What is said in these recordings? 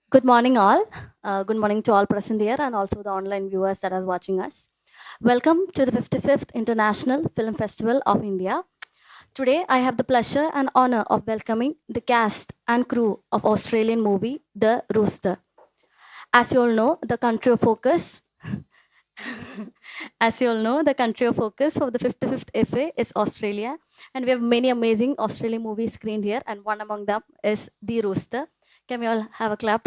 Good morning, all. Good morning to all present here and also the online viewers that are watching us. Welcome to the 55th International Film Festival of India. Today, I have the pleasure and honor of welcoming the cast and crew of Australian movie The Rooster. As you all know, the country of focus. As you all know, the country of focus for the 55th FA is Australia, and we have many amazing Australian movies screened here, and one among them is The Rooster. Can we all have a clap?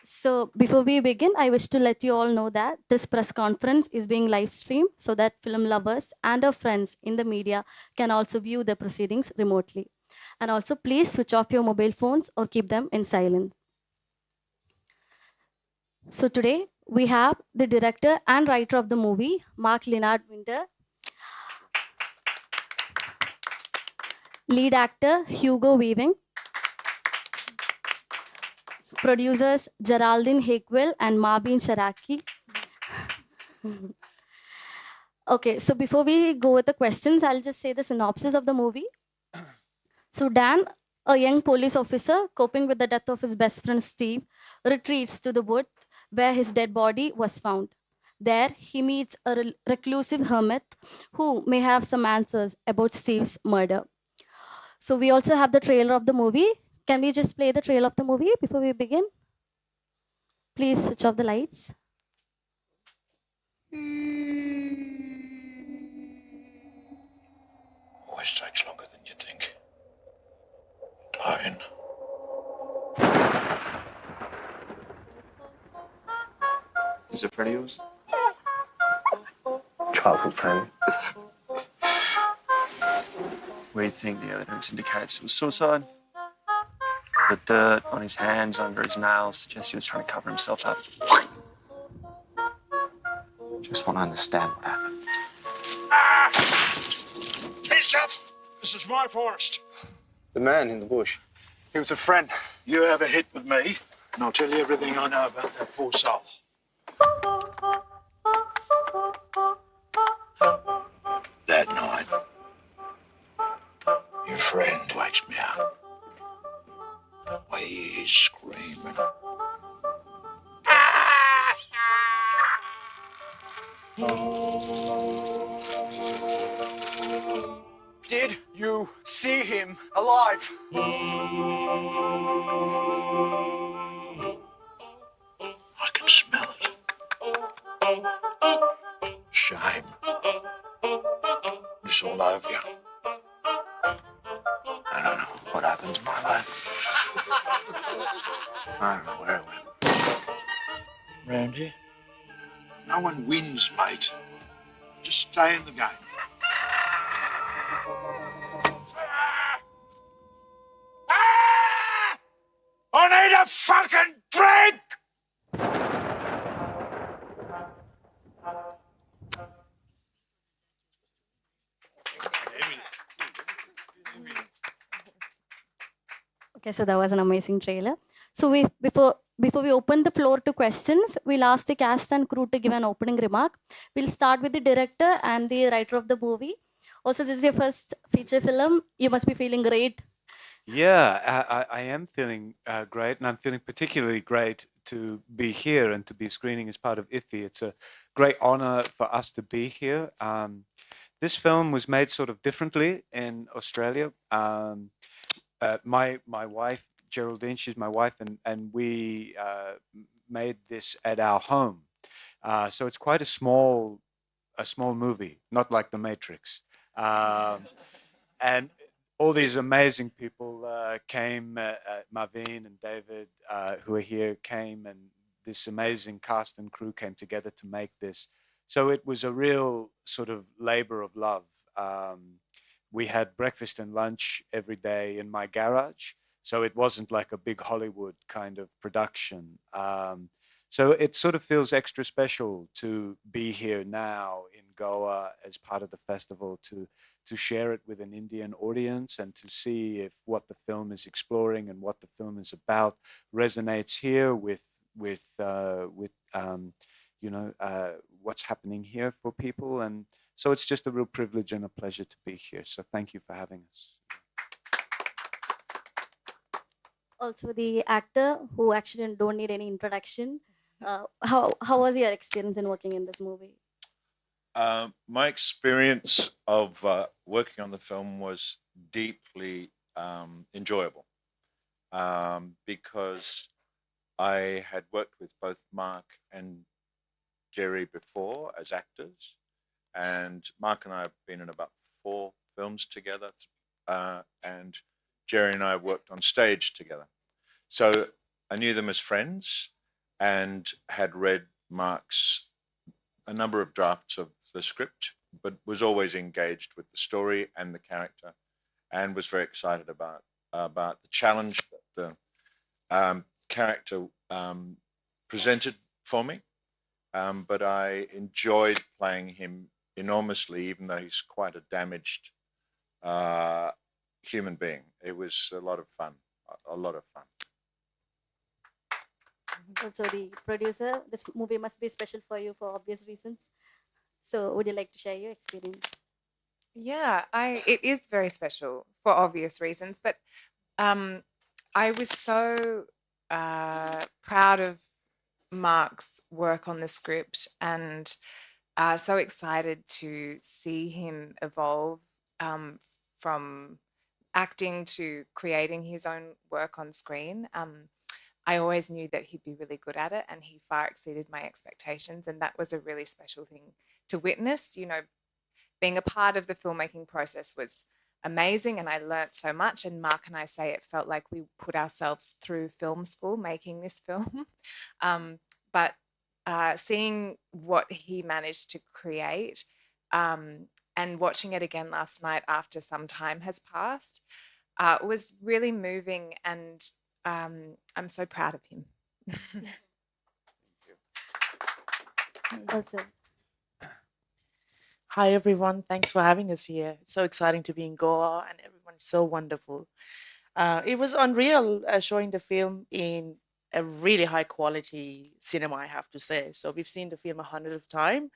So before we begin, I wish to let you all know that this press conference is being live streamed so that film lovers and our friends in the media can also view the proceedings remotely. And also please switch off your mobile phones or keep them in silence. So today we have the director and writer of the movie, Mark Leonard Winter, lead actor Hugo Weaving, producers Geraldine Hakewell and Marbin Sharaki. Okay, so before we go with the questions, I'll just say the synopsis of the movie. So Dan, a young police officer coping with the death of his best friend Steve, retreats to the wood where his dead body was found. There, he meets a reclusive hermit who may have some answers about Steve's murder. So we also have the trailer of the movie. Can we just play the trailer of the movie before we begin? Please switch off the lights. Always takes longer than you think. Dying. Is it a friend of yours? Childhood friend. Where do you think the evidence indicates it was suicide? The dirt on his hands, under his nails, suggests he was trying to cover himself up. Just want to understand what happened. T-shirts! This is my forest. The man in the bush. He was a friend. You have a hit with me, and I'll tell you everything I know about that poor soul. That night, your friend wakes me up. He's screaming. Did you see him alive? I can smell it. Shame. It's all over you. I don't know what happened to my life. I don't know where it went. Round here? No one wins, mate. Just stay in the game. I need a fucking drink! Okay, so that was an amazing trailer. So before we open the floor to questions, we'll ask the cast and crew to give an opening remark. We'll start with the director and the writer of the movie. Also, this is your first feature film. You must be feeling great. Yeah, I am feeling great, and I'm feeling particularly great to be here and to be screening as part of IFFI. It's a great honor for us to be here. This film was made sort of differently in Australia. My wife, Geraldine, she's my wife, and we made this at our home. So it's quite a small movie, not like The Matrix. And all these amazing people came, Marvin and David, who are here, came, and this amazing cast and crew came together to make this. So it was a real sort of labor of love. We had breakfast and lunch every day in my garage, so it wasn't like a big Hollywood kind of production. So it sort of feels extra special to be here now in Goa as part of the festival, to share it with an Indian audience and to see if what the film is exploring and what the film is about resonates here with what's happening here for people. And so it's just a real privilege and a pleasure to be here. So thank you for having us. Also the actor who actually don't need any introduction. How was your experience in working in this movie? My experience of working on the film was deeply enjoyable because I had worked with both Mark and Jerry before as actors, and Mark and I have been in about 4 films together, and Jerry and I worked on stage together. So I knew them as friends and had read Mark's a number of drafts of the script, but was always engaged with the story and the character, and was very excited about the challenge that the character presented for me. But I enjoyed playing him enormously, even though he's quite a damaged human being. It was a lot of fun, a lot of fun. Also the producer, this movie must be special for you for obvious reasons. So would you like to share your experience? Yeah, it is very special for obvious reasons, but I was so proud of Mark's work on the script and so excited to see him evolve from acting to creating his own work on screen. I always knew that he'd be really good at it, and he far exceeded my expectations, and that was a really special thing to witness. You know, being a part of the filmmaking process was amazing, and I learnt so much. And Mark and I say it felt like we put ourselves through film school making this film. But seeing what he managed to create and watching it again last night after some time has passed was really moving, and I'm so proud of him. Also, Hi, everyone. Thanks for having us here. It's so exciting to be in Goa, and everyone's so wonderful. It was unreal showing the film in a really high quality cinema, I have to say. So we've seen the film 100 of times.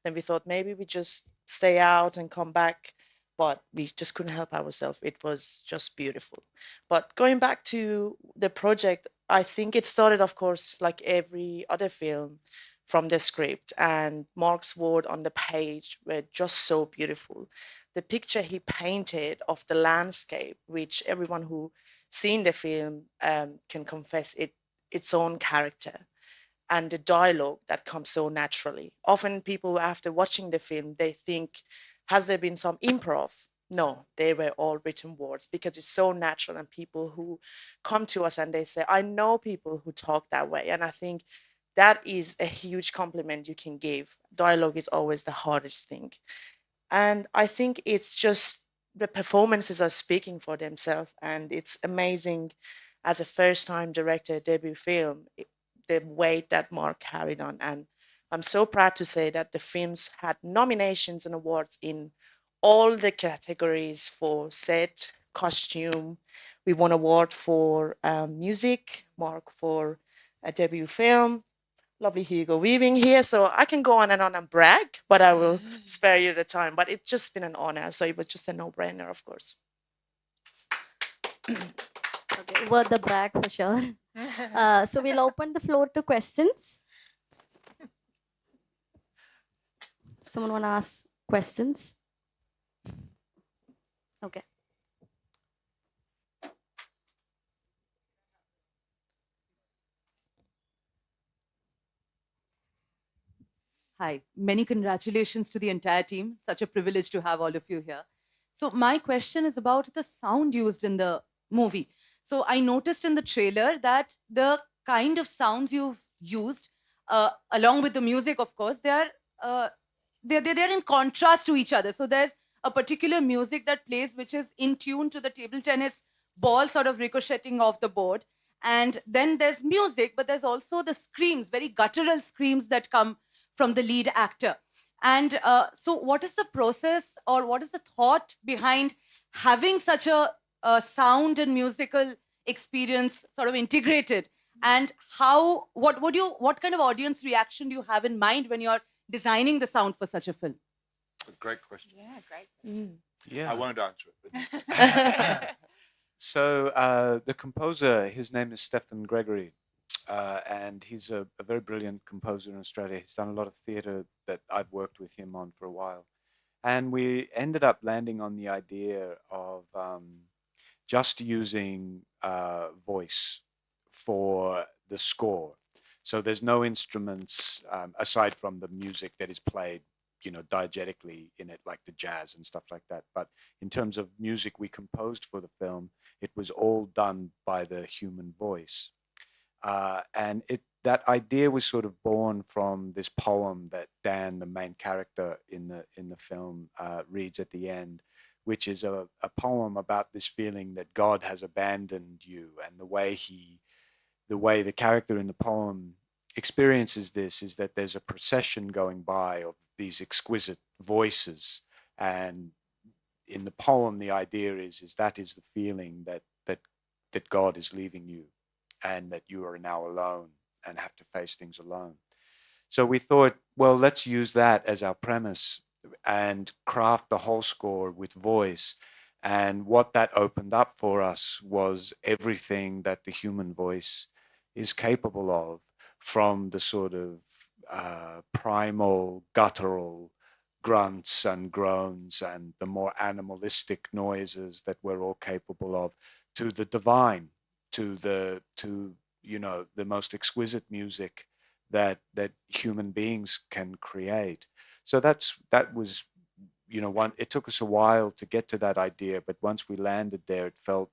Then we thought maybe we just stay out and come back, but we just couldn't help ourselves. It was just beautiful. But going back to the project, I think it started, of course, like every other film, from the script, and Mark's word on the page were just so beautiful. The picture he painted of the landscape, which everyone who seen the film can confess its own character, and the dialogue that comes so naturally. Often people, after watching the film, they think, has there been some improv? No, they were all written words because it's so natural, and people who come to us and they say, I know people who talk that way. And I think that is a huge compliment you can give. Dialogue is always the hardest thing. And I think it's just the performances are speaking for themselves. And it's amazing as a first time director debut film, the weight that Mark carried on. And I'm so proud to say that the films had nominations and awards in all the categories for set, costume. We won award for music, Mark for a debut film. Lovely Hugo Weaving here. So I can go on and brag, but I will spare you the time. But it's just been an honor. So it was just a no-brainer, of course. okay, worth the brag for sure. So we'll open the floor to questions. Someone want to ask questions? Okay. Hi, many congratulations to the entire team. Such a privilege to have all of you here. So, my question is about the sound used in the movie. So, I noticed in the trailer that the kind of sounds you've used, along with the music, of course, they're in contrast to each other. So, there's a particular music that plays which is in tune to the table tennis ball sort of ricocheting off the board. And then there's music, but there's also the screams, very guttural screams that come from the lead actor. And so what is the process, or what is the thought behind having such a sound and musical experience sort of integrated? And what kind of audience reaction do you have in mind when you're designing the sound for such a film? A great question. Yeah, great. I won't answer it. But So the composer, his name is Stephen Gregory, and he's a very brilliant composer in Australia. He's done a lot of theatre that I've worked with him on for a while. And we ended up landing on the idea of just using voice for the score. So there's no instruments aside from the music that is played, diegetically in it, like the jazz and stuff like that. But in terms of music we composed for the film, it was all done by the human voice. And that idea was sort of born from this poem that Dan, the main character in the film, reads at the end, which is a poem about this feeling that God has abandoned you, and the way the character in the poem experiences this is that there's a procession going by of these exquisite voices, and in the poem the idea is that is the feeling that God is leaving you, and that you are now alone and have to face things alone. So we thought, well, let's use that as our premise and craft the whole score with voice. And what that opened up for us was everything that the human voice is capable of, from the sort of primal, guttural grunts and groans and the more animalistic noises that we're all capable of, to the divine, to the most exquisite music that human beings can create. So that was, it took us a while to get to that idea, but once we landed there, it felt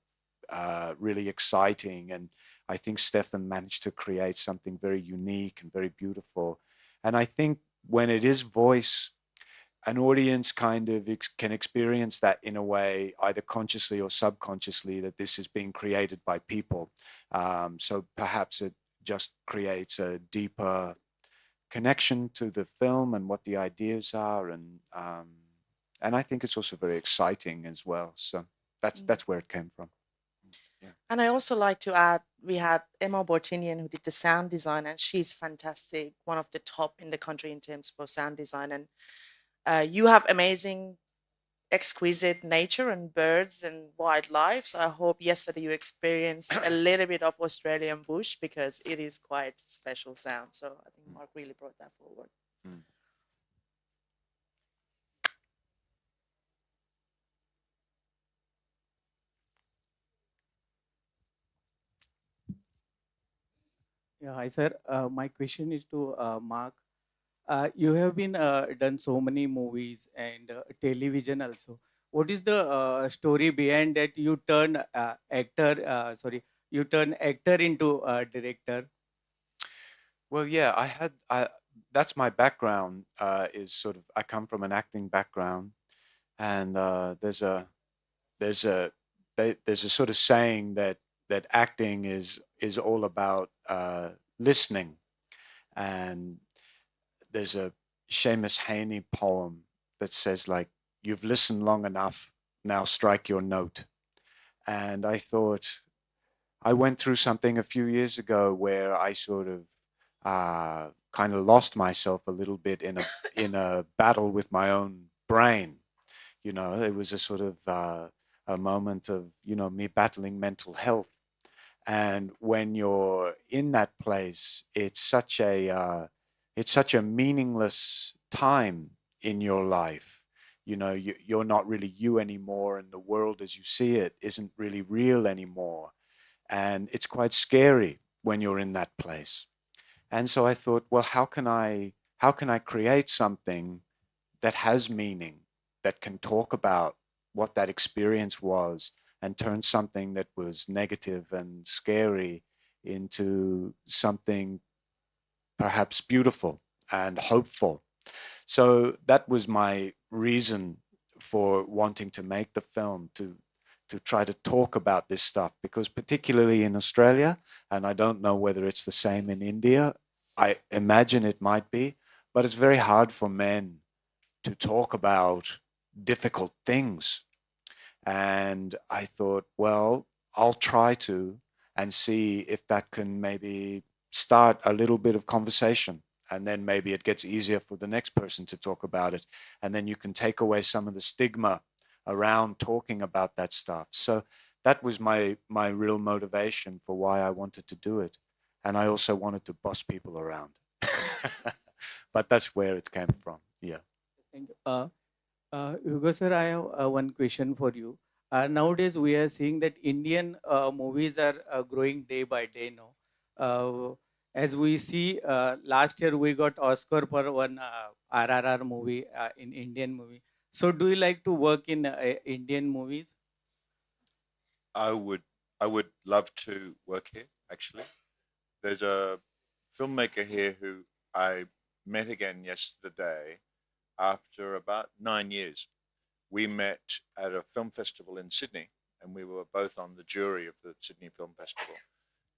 really exciting. And I think Stefan managed to create something very unique and very beautiful. And I think when it is voice, an audience kind of can experience that in a way, either consciously or subconsciously, that this is being created by people. So perhaps it just creates a deeper connection to the film and what the ideas are, and I think it's also very exciting as well. So that's where it came from. Yeah. And I also like to add, we had Emma Bortinian who did the sound design, and she's fantastic, one of the top in the country in terms of sound design. And you have amazing, exquisite nature and birds and wildlife. So I hope yesterday you experienced a little bit of Australian bush, because it is quite special sound. So I think Mark really brought that forward. Mm. Yeah, hi sir. My question is to Mark. You have been done so many movies and television also. What is the story behind that you turn you turn actor into director? Well, yeah, that's my background, is sort of, I come from an acting background, and there's a there's a sort of saying that acting is all about listening. And there's a Seamus Heaney poem that says, like, you've listened long enough, now strike your note. And I thought, I went through something a few years ago where I sort of kind of lost myself a little bit in a battle with my own brain. It was a sort of a moment of me battling mental health. And when you're in that place, it's such a meaningless time in your life. You're not really you anymore, and the world as you see it isn't really real anymore. And it's quite scary when you're in that place. And so I thought, well, how can I create something that has meaning, that can talk about what that experience was, and turn something that was negative and scary into something perhaps beautiful and hopeful. So that was my reason for wanting to make the film, to try to talk about this stuff, because particularly in Australia, and I don't know whether it's the same in India, I imagine it might be, but it's very hard for men to talk about difficult things. And I thought, well, I'll try to, and see if that can maybe start a little bit of conversation. And then maybe it gets easier for the next person to talk about it. And then you can take away some of the stigma around talking about that stuff. So that was my real motivation for why I wanted to do it. And I also wanted to boss people around. But that's where it came from. Yeah. Thank you. Hugo sir, I have one question for you. Nowadays, we are seeing that Indian movies are growing day by day now. As we see, last year we got Oscar for one RRR movie in Indian movie. So, do you like to work in Indian movies? I would love to work here, actually. There's a filmmaker here who I met again yesterday after about 9 years. We met at a film festival in Sydney, and we were both on the jury of the Sydney Film Festival.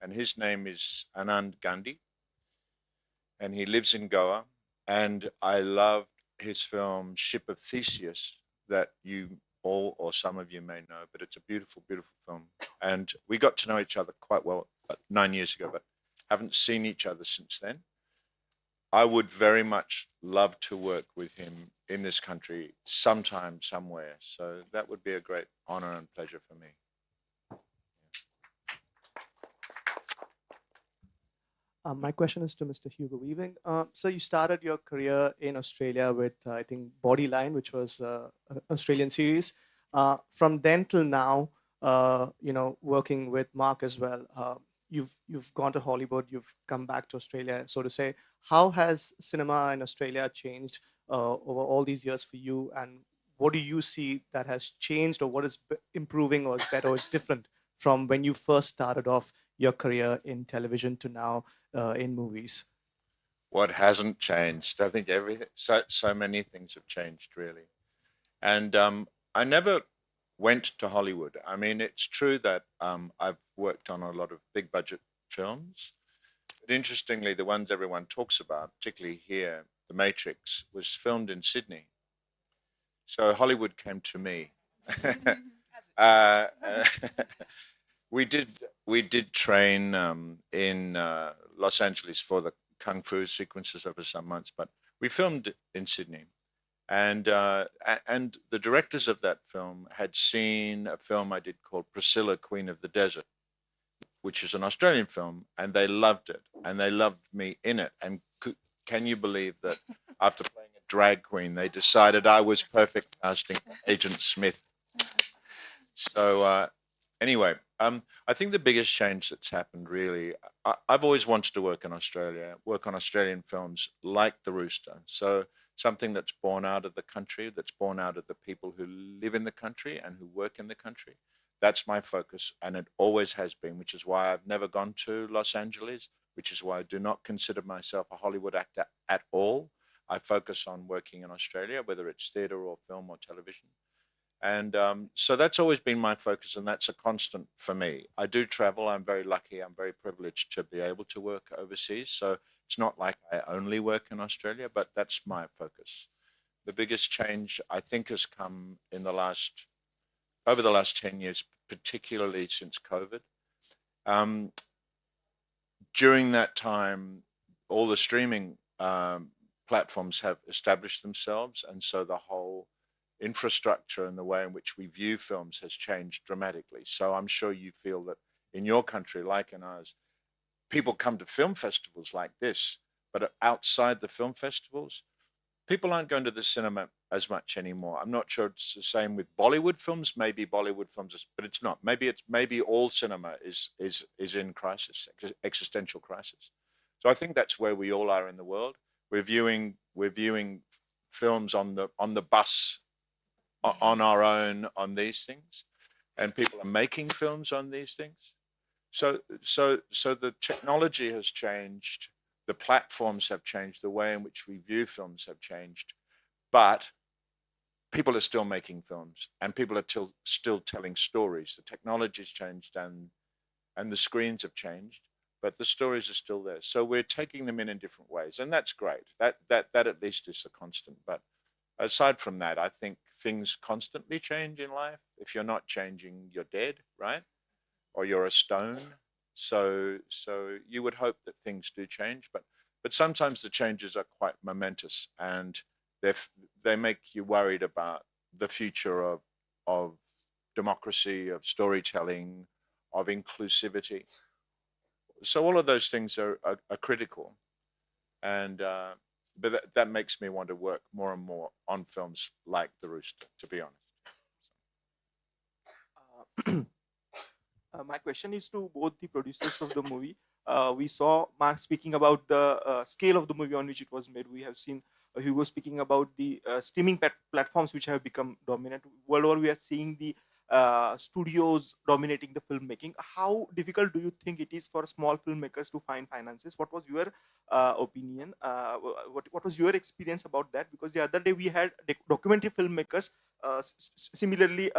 And his name is Anand Gandhi, and he lives in Goa. And I loved his film Ship of Theseus, that you all or some of you may know, but it's a beautiful, beautiful film. And we got to know each other quite well 9 years ago, but haven't seen each other since then. I would very much love to work with him in this country sometime, somewhere. So that would be a great honor and pleasure for me. My question is to Mr. Hugo Weaving. So you started your career in Australia with, I think, Bodyline, which was an Australian series. From then till now, working with Mark as well. You've gone to Hollywood. You've come back to Australia, so to say. How has cinema in Australia changed over all these years for you? And what do you see that has changed, or what is improving, or is better, or is different from when you first started off your career in television to now in movies? What hasn't changed? I think everything. So many things have changed, really. And I never went to Hollywood. I mean, it's true that I've worked on a lot of big budget films. But interestingly, the ones everyone talks about, particularly here, The Matrix, was filmed in Sydney. So Hollywood came to me. We did train in Los Angeles for the kung fu sequences over some months, but we filmed in Sydney. And the directors of that film had seen a film I did called Priscilla, Queen of the Desert, which is an Australian film, and they loved it, and they loved me in it. And can you believe that after playing a drag queen, they decided I was perfect casting Agent Smith? So anyway, I think the biggest change that's happened, really, I've always wanted to work in Australia, work on Australian films like The Rooster. So something that's born out of the country, that's born out of the people who live in the country and who work in the country. That's my focus, and it always has been, which is why I've never gone to Los Angeles, which is why I do not consider myself a Hollywood actor at all. I focus on working in Australia, whether it's theatre or film or television. And so that's always been my focus, and that's a constant for me. I do travel. I'm very lucky. I'm very privileged to be able to work overseas. So it's not like I only work in Australia, but that's my focus. The biggest change, I think, has come in over the last 10 years, particularly since COVID. During that time, all the streaming platforms have established themselves, and so the whole infrastructure and the way in which we view films has changed dramatically. So I'm sure you feel that in your country, like in ours, people come to film festivals like this, but outside the film festivals, people aren't going to the cinema as much anymore. I'm not sure it's the same with Bollywood films. Maybe Bollywood films, but it's not. Maybe all cinema is in crisis, existential crisis. So I think that's where we all are in the world. We're viewing films on the bus, on our own, on these things, and people are making films on these things. So the technology has changed, the platforms have changed, the way in which we view films have changed, but people are still making films, and people are still telling stories. The technology's changed, and the screens have changed, but the stories are still there. So we're taking them in different ways, and that's great. That at least is a constant. But aside from that, I think things constantly change in life. If you're not changing, you're dead, right? Or you're a stone. So you would hope that things do change, but sometimes the changes are quite momentous, and they make you worried about the future of democracy, of storytelling, of inclusivity. So all of those things are critical, and but that makes me want to work more and more on films like The Rooster, to be honest. My question is to both the producers of the movie. We saw Mark speaking about the scale of the movie on which it was made. We have seen Hugo speaking about the streaming platforms which have become dominant. World over, we are seeing the studios dominating the filmmaking. How difficult do you think it is for small filmmakers to find finances? What was your opinion? What was your experience about that? Because the other day we had documentary filmmakers similarly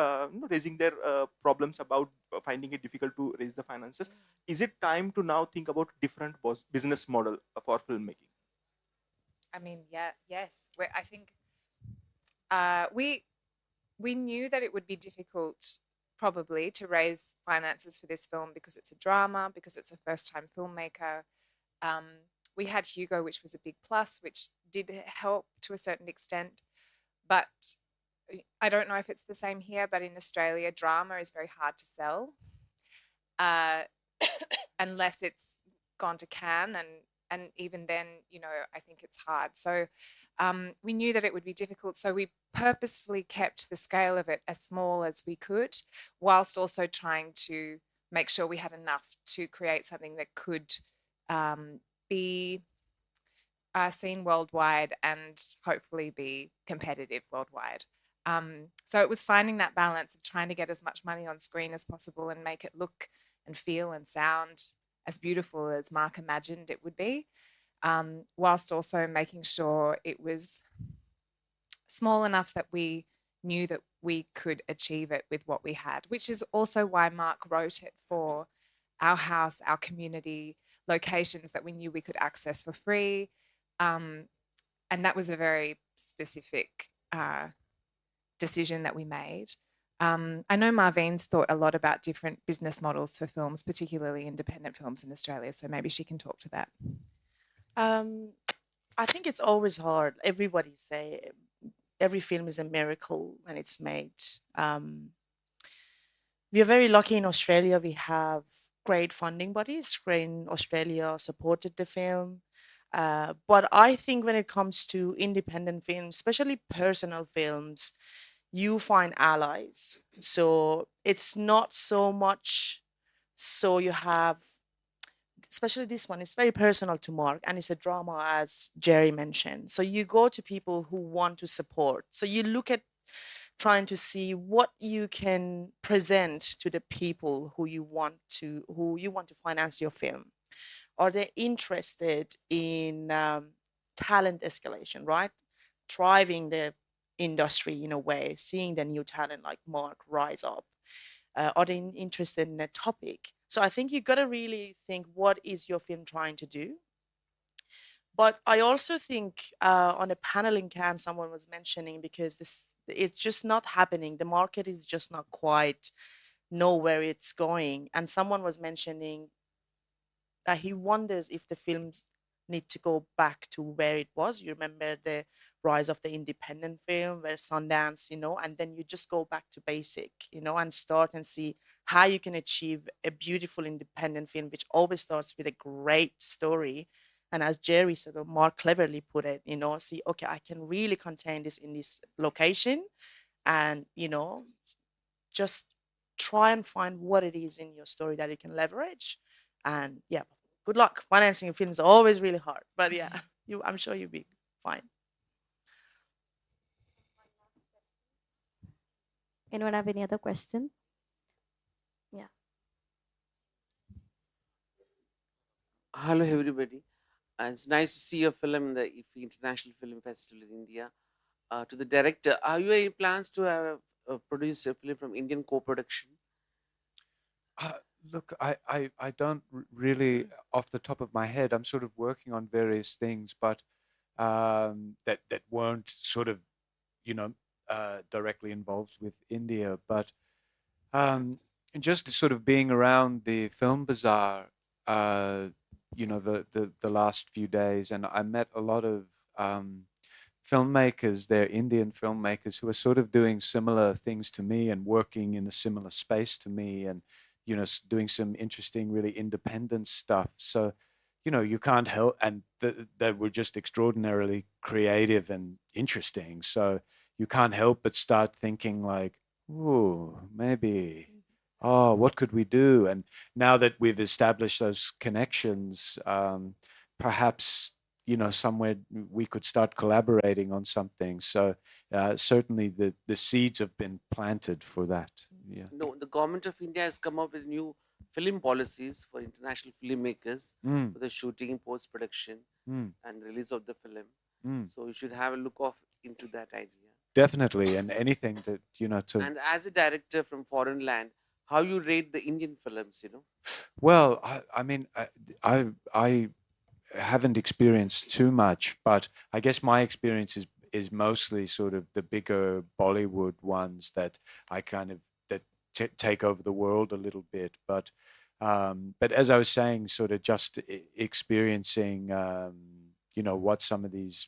raising their problems about finding it difficult to raise the finances. Is it time to now think about different business model for filmmaking? I mean, yeah, yes. I think we knew that it would be difficult probably to raise finances for this film because it's a drama, because it's a first-time filmmaker. We had Hugo, which was a big plus, which did help to a certain extent. But I don't know if it's the same here, but in Australia, drama is very hard to sell unless it's gone to Cannes, and even then, I think it's hard. So we knew that it would be difficult. So we purposefully kept the scale of it as small as we could, whilst also trying to make sure we had enough to create something that could be seen worldwide and hopefully be competitive worldwide. So it was finding that balance of trying to get as much money on screen as possible and make it look and feel and sound as beautiful as Mark imagined it would be, whilst also making sure it was small enough that we knew that we could achieve it with what we had, which is also why Mark wrote it for our house, our community, locations that we knew we could access for free. And that was a very specific decision that we made. I know Marvine's thought a lot about different business models for films, particularly independent films in Australia. So maybe she can talk to that. I think it's always hard. Everybody say every film is a miracle when it's made. We are very lucky in Australia. We have great funding bodies. Screen Australia supported the film. But I think when it comes to independent films, especially personal films, you find allies. So it's not so much so you have, especially this one, it's very personal to Mark and it's a drama, as Jerry mentioned. So you go to people who want to support. So you look at trying to see what you can present to the people who you want to finance your film. Are they interested in talent escalation, right? Driving the industry in a way, seeing the new talent like Mark rise up. Are they interested in a topic? So I think you got to really think, what is your film trying to do? But I also think on a panel in Cannes, someone was mentioning, because it's just not happening. The market is just not quite know where it's going. And someone was mentioning that he wonders if the films need to go back to where it was. You remember the rise of the independent film, where Sundance, and then you just go back to basic, and start and see how you can achieve a beautiful independent film, which always starts with a great story. And as Jerry said, or Mark cleverly put it, see, okay, I can really contain this in this location, and, just try and find what it is in your story that you can leverage. And yeah, good luck. Financing a film is always really hard, but yeah, I'm sure you'll be fine. Anyone have any other question? Yeah. Hello, everybody. It's nice to see your film in the IFFI International Film Festival in India. To the director, are you any plans to have produce a film from Indian co-production? Look, I don't really, off the top of my head, I'm sort of working on various things, but that weren't sort of, directly involved with India. But just sort of being around the film bazaar, the last few days, and I met a lot of filmmakers, they're Indian filmmakers who are sort of doing similar things to me and working in a similar space to me, and doing some interesting, really independent stuff. So, you can't help, and they were just extraordinarily creative and interesting. So you can't help but start thinking like, "Ooh, maybe. Oh, what could we do?" And now that we've established those connections, perhaps somewhere we could start collaborating on something. So certainly the seeds have been planted for that. Yeah. No, the government of India has come up with new film policies for international filmmakers for the shooting, post production, and release of the film. So you should have a look off into that idea. Definitely, and anything that to. And as a director from foreign land, how you rate the Indian films? Well, I mean, I haven't experienced too much, but I guess my experience is mostly sort of the bigger Bollywood ones that I kind of take over the world a little bit. But as I was saying, sort of just experiencing, what some of these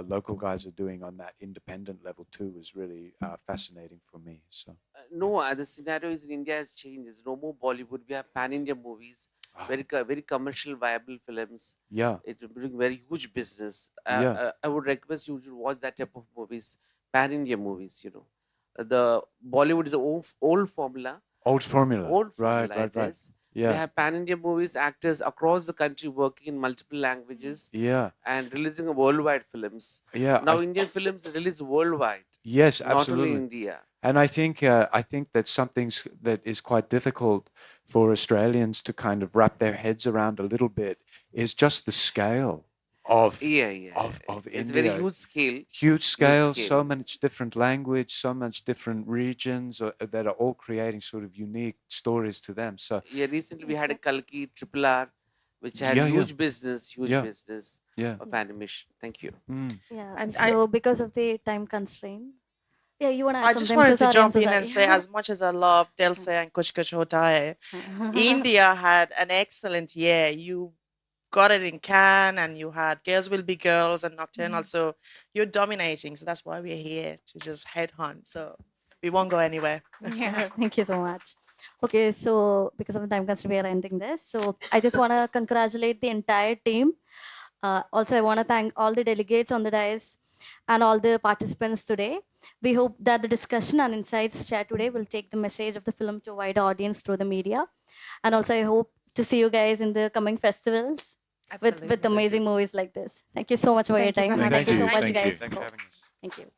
local guys are doing on that independent level too was really fascinating for me. So No, the scenario is in India has changed. There's no more Bollywood. We have pan-India movies, very commercial, viable films. Yeah. It will bring very huge business. Yeah. I would request you to watch that type of movies, pan-India movies. The Bollywood is an old formula. Old formula. Old formula. Right. It is. Yeah. We have pan-India movies, actors across the country working in multiple languages. Yeah. And releasing worldwide films. Yeah. Now Indian films release worldwide. Yes, not absolutely. only India. And I think that something that is quite difficult for Australians to kind of wrap their heads around a little bit is just the scale of of It's India. very huge scale. Huge scale, so much different language, so much different regions that are all creating sort of unique stories to them. So Yeah, recently we had a Kalki Triple R, which had Yeah, yeah. huge business Yeah. of animation. Thank you. Yeah. And So because of the time constraint, yeah, you want to add I something? just I'm wanted so to sorry, I'm jump so in sorry. and say, as much as I love Dil Se and Kuch Kuch Hota Hai, India had an excellent year. You got it in Cannes, and you had Girls Will Be Girls and Nocturnal. So you're dominating. So that's why we're here, to just headhunt. So we won't go anywhere. Yeah, thank you so much. Okay, so because of the time constraint, we are ending this. So I just want to congratulate the entire team. Also, I want to thank all the delegates on the dais and all the participants today. We hope that the discussion and insights shared today will take the message of the film to a wider audience through the media. And also, I hope to see you guys in the coming festivals with amazing movies like this. Thank you so much for your Thank you time. for Thank you so having much, us. guys. Thanks for having us. Thank you.